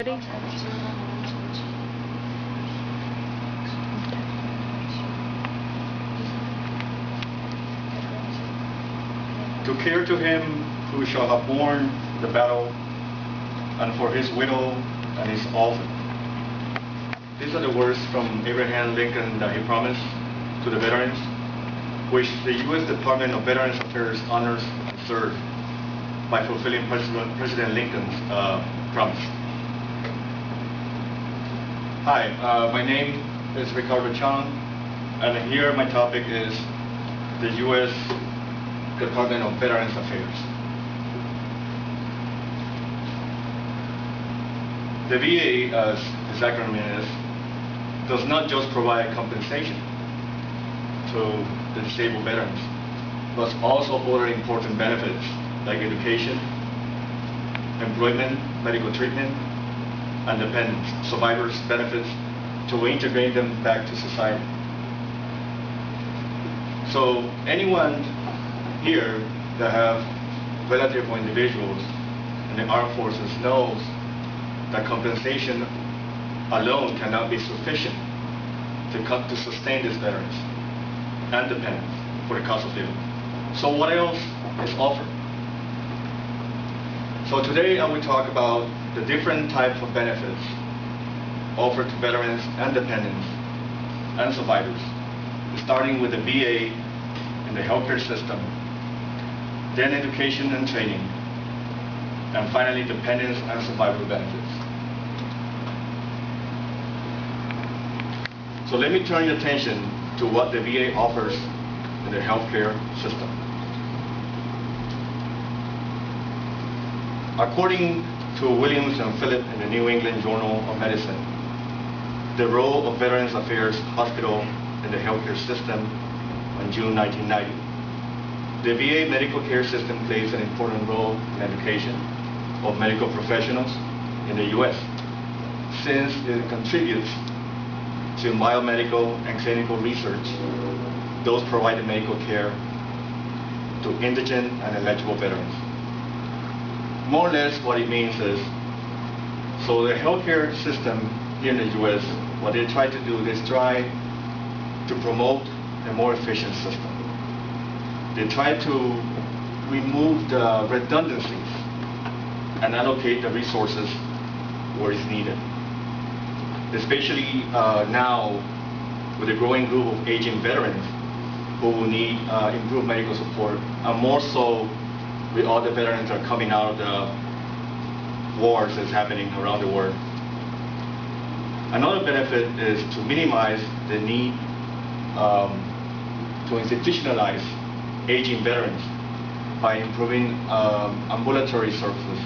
Ready? To care to him who shall have borne the battle, and for his widow and his orphan. These are the words from Abraham Lincoln that he promised to the veterans, which the U.S. Department of Veterans Affairs honors and serves by fulfilling President Lincoln's promise. Hi, my name is Ricardo Chong, and here my topic is the U.S. Department of Veterans Affairs. The VA, as its acronym is, does not just provide compensation to the disabled veterans, but also other important benefits like education, employment, medical treatment, and dependents, survivors' benefits to integrate them back to society. So anyone here that have relative or individuals in the armed forces knows that compensation alone cannot be sufficient to sustain these veterans and dependents for the cost of living. So what else is offered? So today I will talk about the different types of benefits offered to veterans and dependents and survivors, starting with the VA and the healthcare system, then education and training, and finally dependents and survivor benefits. So let me turn your attention to what the VA offers in the healthcare system. According to Williams and Philip in the New England Journal of Medicine, the role of Veterans Affairs Hospital in the healthcare system on June 1990. The VA medical care system plays an important role in education of medical professionals in the U.S. since it contributes to biomedical and clinical research, those providing medical care to indigent and eligible veterans. More or less what it means is, so the healthcare system here in the U.S., what they try to do is try to promote a more efficient system. They try to remove the redundancies and allocate the resources where it's needed. Especially now with a growing group of aging veterans who will need improved medical support, and more so with all the veterans that are coming out of the wars that's happening around the world. Another benefit is to minimize the need to institutionalize aging veterans by improving ambulatory services.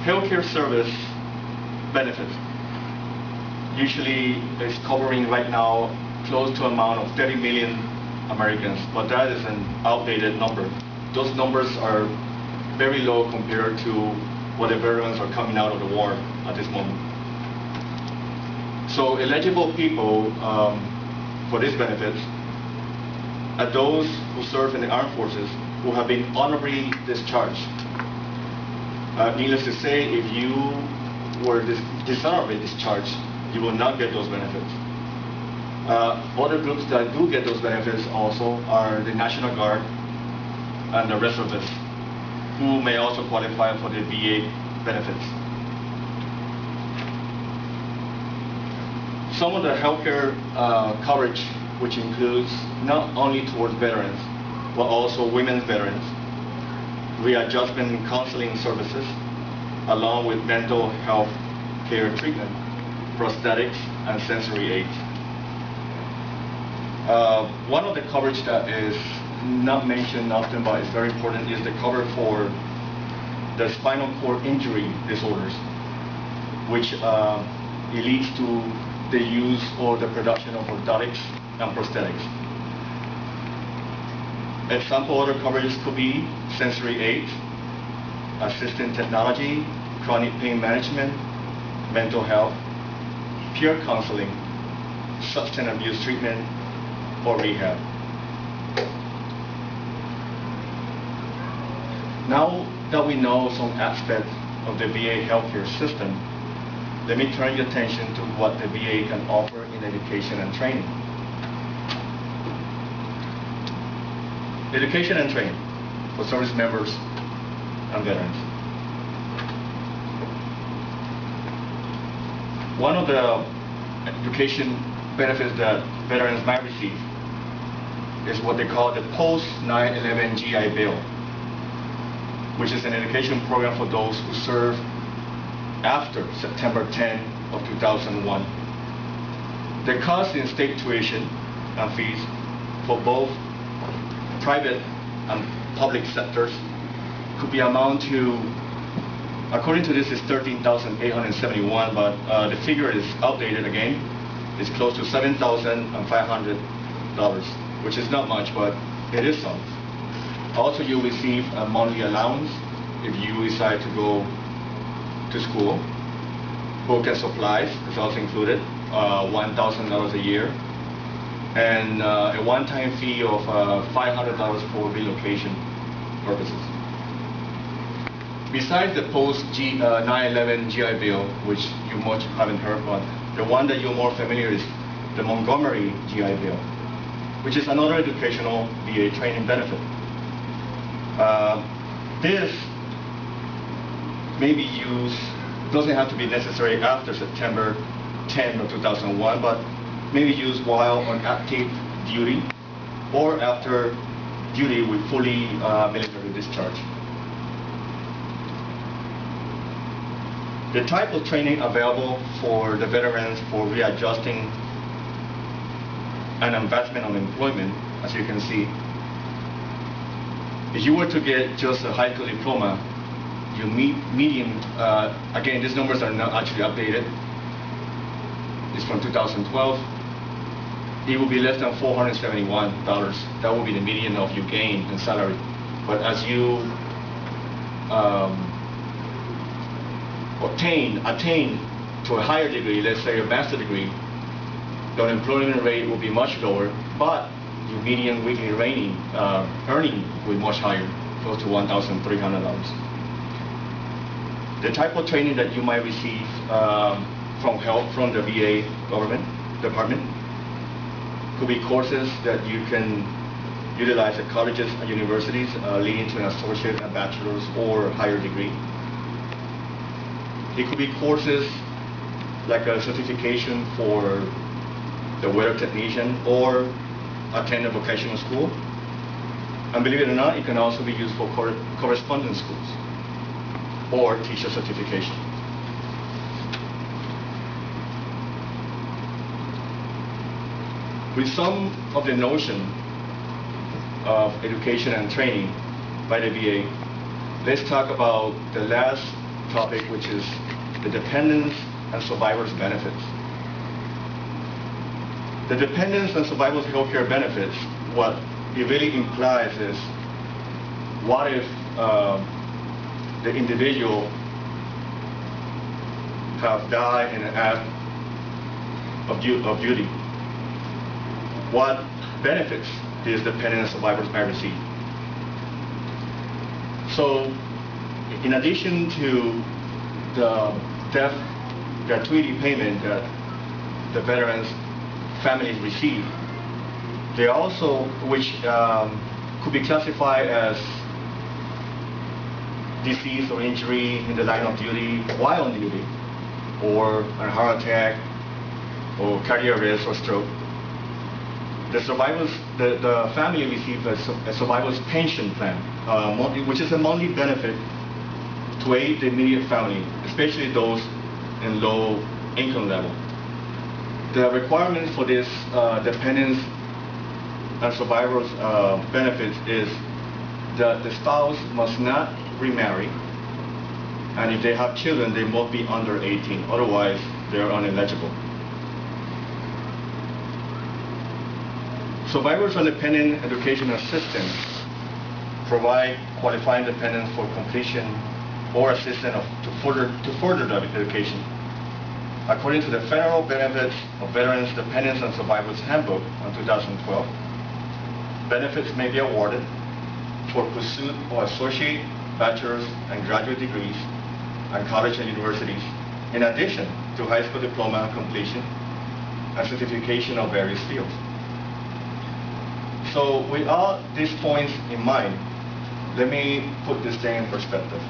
Healthcare service benefits usually is covering right now close to an amount of 30 million Americans, but that is an outdated number. Those numbers are very low compared to what the veterans are coming out of the war at this moment. So eligible people for these benefits are those who serve in the armed forces who have been honorably discharged. Needless to say, if you were dishonorably discharged, you will not get those benefits. Other groups that do get those benefits also are the National Guard and the reservists, who may also qualify for the VA benefits. Some of the healthcare coverage, which includes not only towards veterans, but also women's veterans, readjustment and counseling services, along with mental health care treatment, prosthetics, and sensory aids. One of the coverage that is not mentioned often but is very important is the cover for the spinal cord injury disorders, which it leads to the use or the production of orthotics and prosthetics. Example other coverages could be sensory aids, assistive technology, chronic pain management, mental health, peer counseling, substance abuse treatment, or rehab. Now that we know some aspects of the VA healthcare system, let me turn your attention to what the VA can offer in education and training. Education and training for service members and veterans. One of the education benefits that veterans might receive is what they call the post 9/11 GI Bill, which is an education program for those who serve after September 10 of 2001. The cost in state tuition and fees for both private and public sectors could be amount to, according to this, is $13,871, but the figure is outdated again. It's close to $7,500, which is not much, but it is some. Also, you receive a monthly allowance if you decide to go to school. Book and supplies is also included, $1,000 a year, and a one-time fee of $500 for relocation purposes. Besides the post-9/11 GI Bill, which you much haven't heard, but the one that you're more familiar is the Montgomery GI Bill, which is another educational VA training benefit. This may be used, doesn't have to be necessary after September 10 of 2001, but may be used while on active duty or after duty with fully military discharge. The type of training available for the veterans for readjusting and investment on employment, as you can see, if you were to get just a high school diploma, your median, again, these numbers are not actually updated, it's from 2012, it will be less than $471. That will be the median of your gain in salary. But as you attain to a higher degree, let's say a master's degree, the unemployment rate will be much lower, but your median weekly earning will be much higher, close to $1,300. The type of training that you might receive from help from the VA government department could be courses that you can utilize at colleges and universities, leading to an associate, a bachelor's, or higher degree. It could be courses like a certification for the weather technician or attend a vocational school. And believe it or not, it can also be used for correspondence schools or teacher certification. With some of the notion of education and training by the VA, let's talk about the last topic, which is the dependents and survivors benefits. The dependents and survivors healthcare benefits, what it really implies is, what if the individual have died in an act of duty? What benefits these dependent and survivors may receive? So, in addition to the death gratuity payment that the veterans' families receive, they also, which could be classified as disease or injury in the line of duty while on duty, or a heart attack, or cardiac arrest or stroke. The survivors, the family receives a survivor's pension plan, which is a monthly benefit to aid the immediate family, especially those in low income level. The requirements for this dependents and survivors benefits is that the spouse must not remarry, and if they have children, they must be under 18, otherwise they are ineligible. Survivors and dependent education assistance provide qualifying dependents for completion or assistance to further their education. According to the Federal Benefits of Veterans, Dependents, and Survivors Handbook on 2012, benefits may be awarded for pursuit of associate, bachelor's, and graduate degrees and college and universities, in addition to high school diploma completion and certification of various fields. So with all these points in mind, let me put this thing in perspective.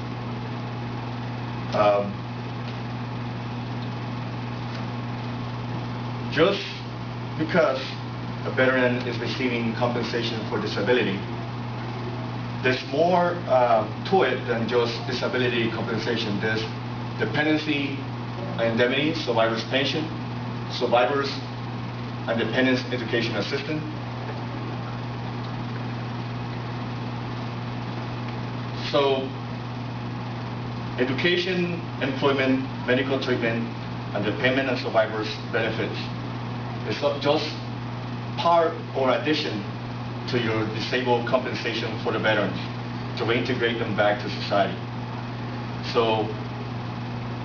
Just because a veteran is receiving compensation for disability, there's more to it than just disability compensation. There's dependency and indemnity, survivor's pension, survivors and dependents education assistance, so education, employment, medical treatment, and the payment and survivors benefits is not just part or addition to your disabled compensation for the veterans to reintegrate them back to society. So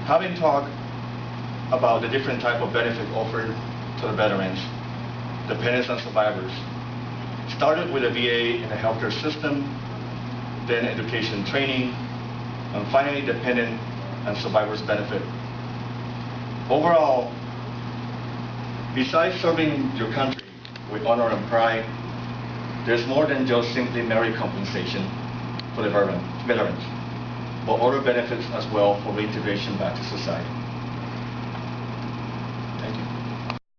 having talked about the different type of benefit offered to the veterans, dependents and survivors, started with the VA and the healthcare system, then education training, and finally dependent and survivors benefit. Overall, besides serving your country with honor and pride, there's more than just simply merit compensation for the veterans, but other benefits as well for reintegration back to society.